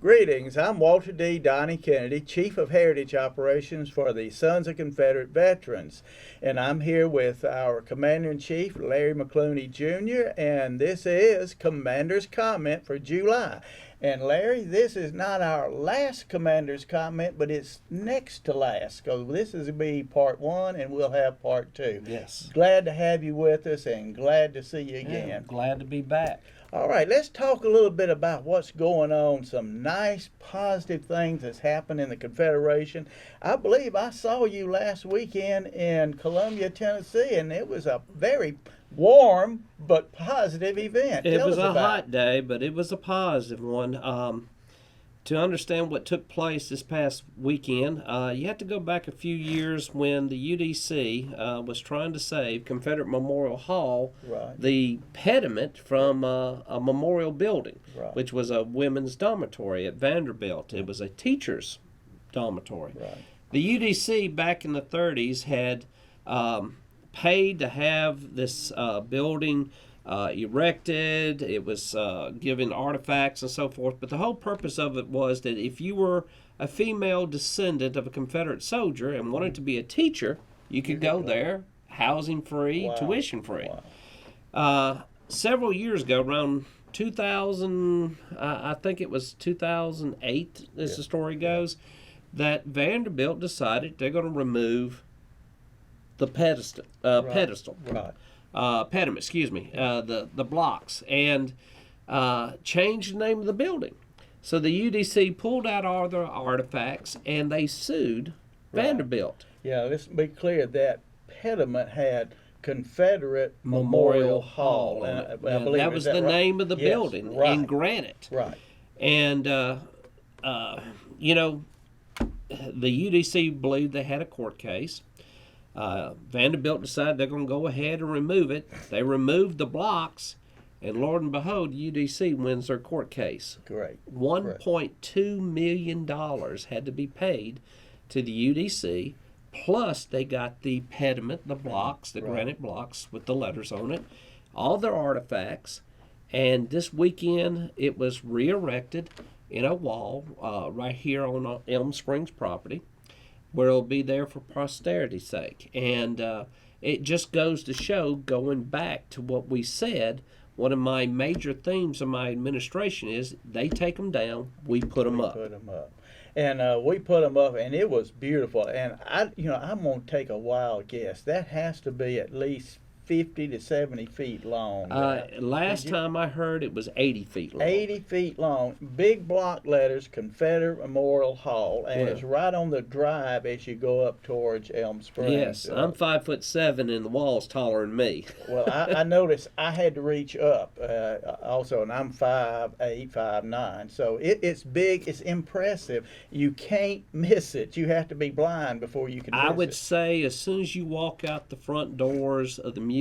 Greetings, I'm Walter D. Donnie Kennedy, Chief of Heritage Operations for the Sons of Confederate Veterans. And I'm here with our Commander-in-Chief, Larry McClooney Jr., and this is Commander's Comment for July. And Larry, this is not our last Commander's Comment, but it's next to last, because this is going to be part one, and we'll have part two. Yes. Glad to have you with us, and glad to see you again. Yeah, glad to be back. All right, let's talk a little bit about what's going on, some nice positive things that's happened in the Confederation. I believe I saw you last weekend in Columbia, Tennessee, and it was a very warm but positive event. It was a hot day, but it was a positive one. To understand what took place this past weekend, you have to go back a few years when the UDC was trying to save Confederate Memorial Hall, Right. the pediment from a memorial building, Right. which was a women's dormitory at Vanderbilt. It was a teacher's dormitory. Right. The UDC back in the 30s had paid to have this building erected. It was given artifacts and so forth, but the whole purpose of it was that if you were a female descendant of a Confederate soldier and wanted to be a teacher, you could go there, housing free, Wow. tuition free. Wow. Several years ago, around 2000, I think it was 2008, as the story goes, that Vanderbilt decided they're going to remove the pedestal. Right. Pediment, excuse me, the blocks, and changed the name of the building. So the UDC pulled out all their artifacts and they sued Vanderbilt. Yeah, let's be clear that pediment had Confederate Memorial Hall. and And I believe that was is the right? name of the Yes, building right. in granite. Right. And, you know, the UDC believed they had a court case. Vanderbilt decided they're going to go ahead and remove it. They removed the blocks, and Lord and behold, UDC wins their court case. Great. $1.2 million had to be paid to the UDC, plus they got the pediment, the blocks, the granite blocks with the letters on it, all their artifacts, and this weekend it was re-erected in a wall right here on Elm Springs property, where it'll be there for posterity's sake. And it just goes to show, going back to what we said, one of my major themes of my administration is they take them down, we put them up. Put them up. And we put them up, and it was beautiful. And I'm going to take a wild guess. That has to be at least 50 to 70 feet long. Last time I heard, it was 80 feet long. 80 feet long, big block letters, Confederate Memorial Hall, and it's right on the drive as you go up towards Elm Springs. Yes, I'm 5'7", and the wall's taller than me. Well, I noticed I had to reach up also, and I'm 5'8", 5'9", so it's big, it's impressive. You can't miss it. You have to be blind before you can miss it. I would say as soon as you walk out the front doors of the museum,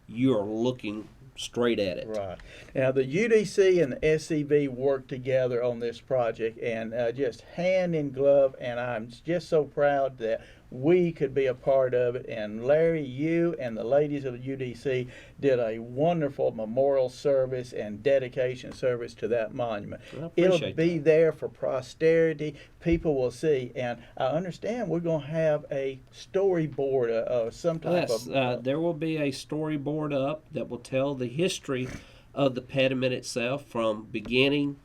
you are looking straight at it. Right. Now, the UDC and the SCV worked together on this project, and just hand in glove, and I'm just so proud that we could be a part of it. And Larry, you and the ladies of the UDC did a wonderful memorial service and dedication service to that monument. It'll be there for posterity. People will see. And I understand we're going to have a storyboard, some type of... there will be a storyboard up that will tell the history of the pediment itself from beginning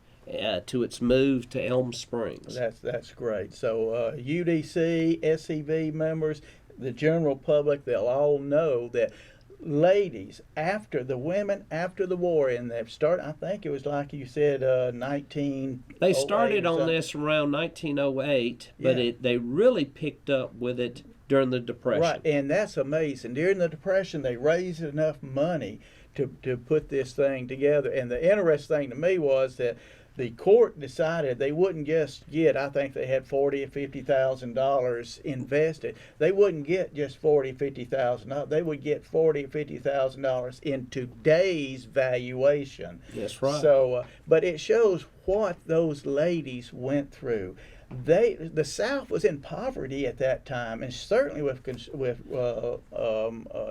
to its move to Elm Springs. That's great. So UDC, SCV members, the general public, they'll all know that ladies, after the women, after the war, and they've started, I think it was like you said, 1908. They started on this around 1908, but they really picked up with it during the Depression. Right, and that's amazing. During the Depression, they raised enough money to put this thing together. And the interesting thing to me was that the court decided they wouldn't just get, I think they had $40,000 or $50,000 invested. They wouldn't get just $40,000 or $50,000. They would get $40,000 or $50,000 in today's valuation. That's right. So, but it shows what those ladies went through. the South was in poverty at that time, and certainly with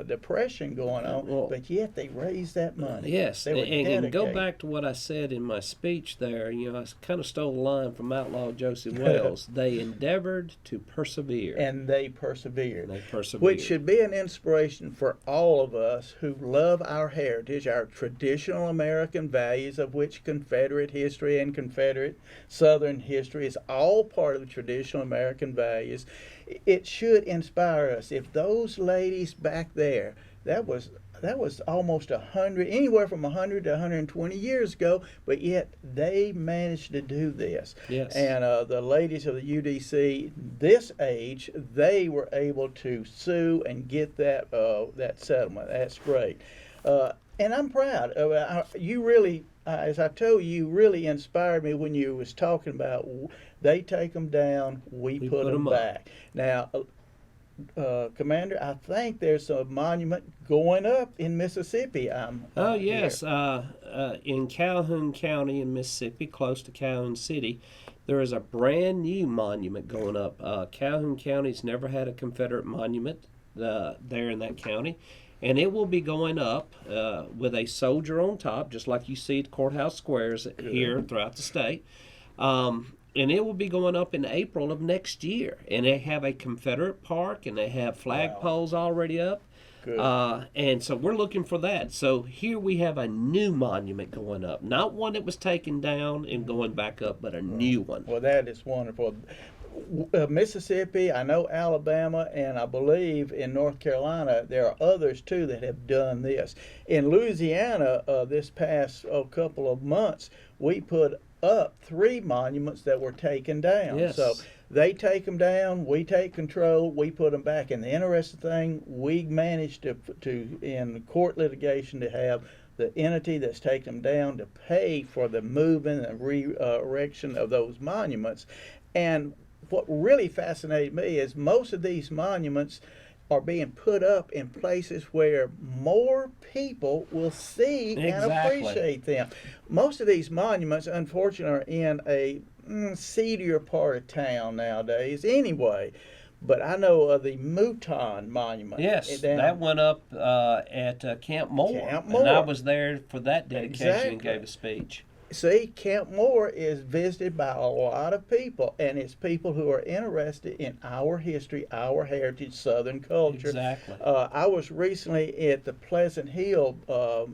depression going on. Well, but yet they raised that money. Yes, They were and go dedicated. back to what I said in my speech there. I kind of stole a line from Outlaw Joseph Wells. They endeavored to persevere. And they persevered. They persevered. Which should be an inspiration for all of us who love our heritage, our traditional American values, of which Confederate history and Confederate Southern history is all part of the traditional American values. It should inspire us. If those ladies back there, that was almost 100, anywhere from 100 to 120 years ago, but yet they managed to do this. Yes. And the ladies of the UDC, this age, they were able to sue and get that settlement. That's great. And I'm proud. You really, as I told you, really inspired me when you was talking about they take them down, we put them back. Now, Commander, I think there's a monument going up in Mississippi. Oh, yes. In Calhoun County in Mississippi, close to Calhoun City, there is a brand new monument going up. Calhoun County's never had a Confederate monument there in that county. And it will be going up with a soldier on top, just like you see at courthouse squares here throughout the state. And it will be going up in April of next year. And they have a Confederate park, and they have flagpoles already up. Good. And so we're looking for that. So here we have a new monument going up. Not one that was taken down and going back up, but a new one. Well, that is wonderful. Mississippi, I know Alabama, and I believe in North Carolina there are others too that have done this. In Louisiana, this past couple of months, we put up 3 monuments that were taken down. Yes. So they take them down, we take control, we put them back. And the interesting thing, we managed to in court litigation to have the entity that's taken them down to pay for the movement and re-erection of those monuments. And what really fascinated me is most of these monuments are being put up in places where more people will see and appreciate them. Most of these monuments, unfortunately, are in a seedier part of town nowadays anyway. But I know of the Mouton Monument. Yes, that went up at Camp Moore. Camp Moore. And I was there for that dedication Exactly. and gave a speech. See, Camp Moore is visited by a lot of people, and it's people who are interested in our history, our heritage, Southern culture. Exactly. I was recently at the Pleasant Hill,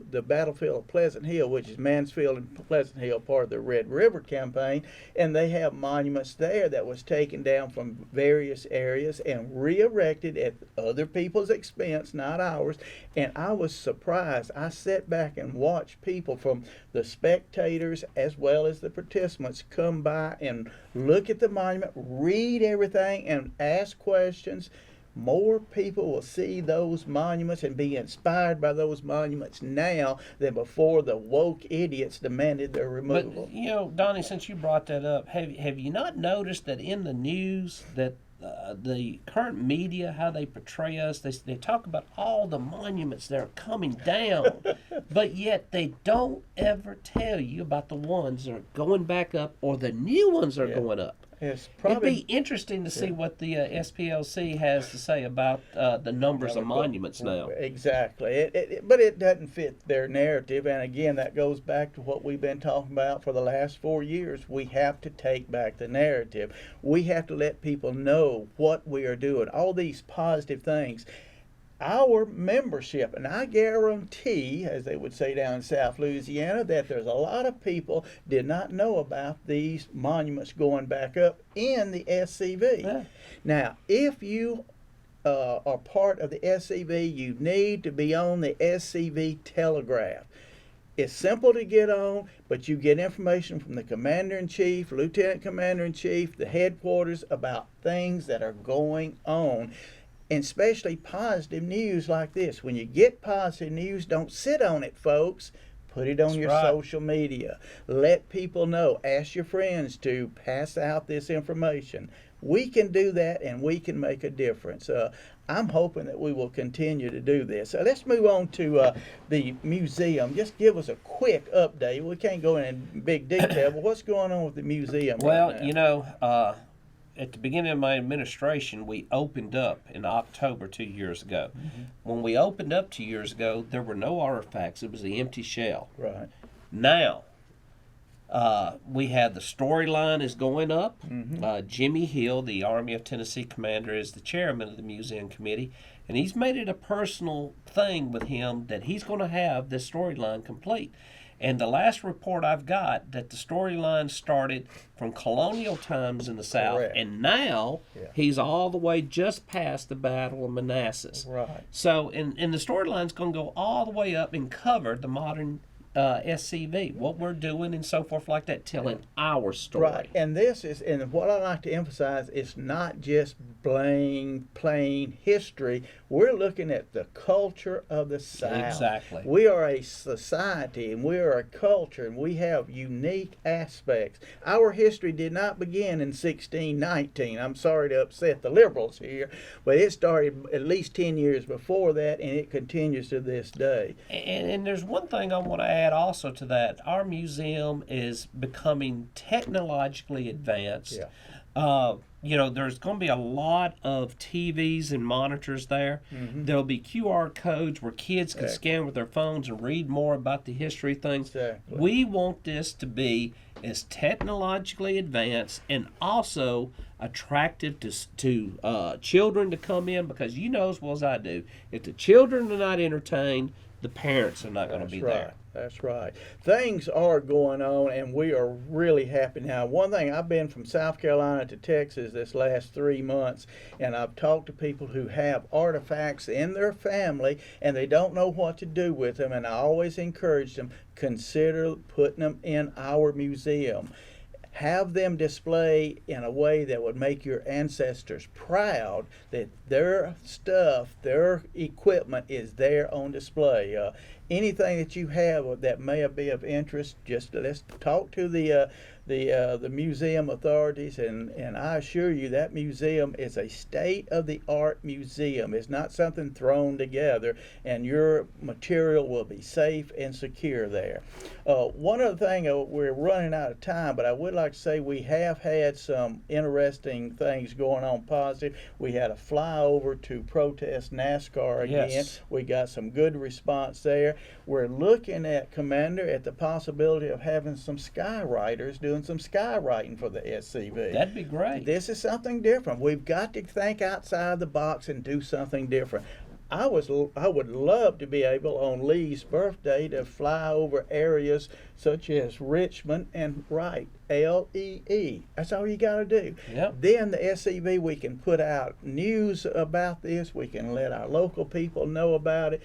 the battlefield of Pleasant Hill, which is Mansfield and Pleasant Hill, part of the Red River campaign, and they have monuments there that was taken down from various areas and re-erected at other people's expense, not ours, and I was surprised. I sat back and watched people from the spectators as well as the participants come by and look at the monument, read everything, and ask questions. More people will see those monuments and be inspired by those monuments now than before the woke idiots demanded their removal. But, Donnie, since you brought that up, have you not noticed that in the news that the current media, how they portray us, they talk about all the monuments that are coming down, but yet they don't ever tell you about the ones that are going back up or the new ones that are going up. It's It'd be interesting to see what the SPLC has to say about the numbers of monuments now. Exactly. But it doesn't fit their narrative. And again, that goes back to what we've been talking about for the last 4 years. We have to take back the narrative. We have to let people know what we are doing, all these positive things. Our membership, and I guarantee, as they would say down in South Louisiana, that there's a lot of people did not know about these monuments going back up in the SCV. Yeah. Now, if you are part of the SCV, you need to be on the SCV Telegraph. It's simple to get on, but you get information from the Commander-in-Chief, Lieutenant Commander-in-Chief, the headquarters about things that are going on. And especially positive news like this. When you get positive news, don't sit on it, folks. Put it on your social media. Let people know. Ask your friends to pass out this information. We can do that, and we can make a difference. I'm hoping that we will continue to do this. Let's move on to the museum. Just give us a quick update. We can't go in big detail, but what's going on with the museum Well, right now? at the beginning of my administration, we opened up in October 2 years ago. When we opened up 2 years ago, there were no artifacts. It was an empty shell. Right. Now, we have the storyline is going up. Jimmy Hill, the Army of Tennessee commander, is the chairman of the museum committee, and he's made it a personal thing with him that he's going to have this storyline complete. And the last report I've got that the storyline started from colonial times in the South, Correct. and now he's all the way just past the Battle of Manassas. Right. So, and the storyline's going to go all the way up and cover the modern SCV, what we're doing and so forth like that, telling our story. Right, and this is, and what I like to emphasize, it's not just plain history. We're looking at the culture of the South. Exactly. We are a society, and we are a culture, and we have unique aspects. Our history did not begin in 1619. I'm sorry to upset the liberals here, but it started at least 10 years before that, and it continues to this day. And there's one thing I want to add also to that. Our museum is becoming technologically advanced. There's going to be a lot of TVs and monitors there. There'll be QR codes where kids can scan with their phones and read more about the history things. Exactly. We want this to be as technologically advanced and also attractive to children to come in, because you know as well as I do, if the children are not entertained, the parents are not going to be there. That's right. Things are going on, and we are really happy now. One thing, I've been from South Carolina to Texas this last 3 months, and I've talked to people who have artifacts in their family, and they don't know what to do with them, and I always encourage them, consider putting them in our museum. Have them display in a way that would make your ancestors proud that their stuff, their equipment is there on display. Anything that you have that may be of interest, just let's talk to the museum authorities, and I assure you that museum is a state-of-the-art museum. It's not something thrown together, and your material will be safe and secure there. One other thing, we're running out of time, but I would like to say we have had some interesting things going on positive. We had a flyover to protest NASCAR again. Yes. We got some good response there. We're looking at, Commander, at the possibility of having some skywriters doing some skywriting for the SCV. That'd be great. This is something different. We've got to think outside the box and do something different. I would love to be able on Lee's birthday to fly over areas such as Richmond and Wright, Lee. That's all you got to do. Yep. Then the SCV, we can put out news about this. We can let our local people know about it.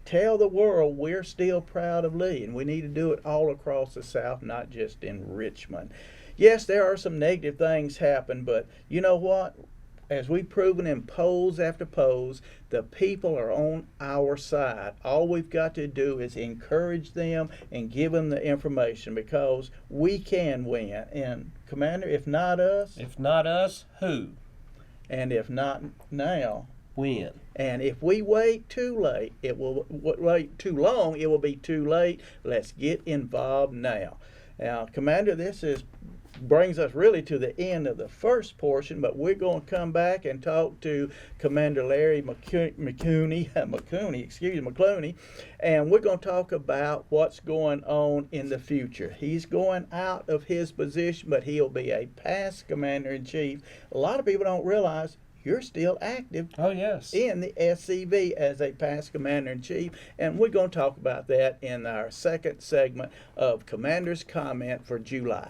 Tell the world we're still proud of Lee, and we need to do it all across the South, not just in Richmond. Yes, there are some negative things happen, but you know what? As we've proven in polls after polls, the people are on our side. All we've got to do is encourage them and give them the information, because we can win. And Commander, if not us, who? And if not now, When? and if we wait too late, wait too long, it will be too late. Let's get involved now. Now, Commander, brings us really to the end of the first portion, but we're going to come back and talk to Commander Larry McClooney, and we're going to talk about what's going on in the future. He's going out of his position, but he'll be a past Commander-in-Chief. A lot of people don't realize you're still active Oh, yes. in the SCV as a past Commander-in-Chief, and we're going to talk about that in our second segment of Commander's Comment for July.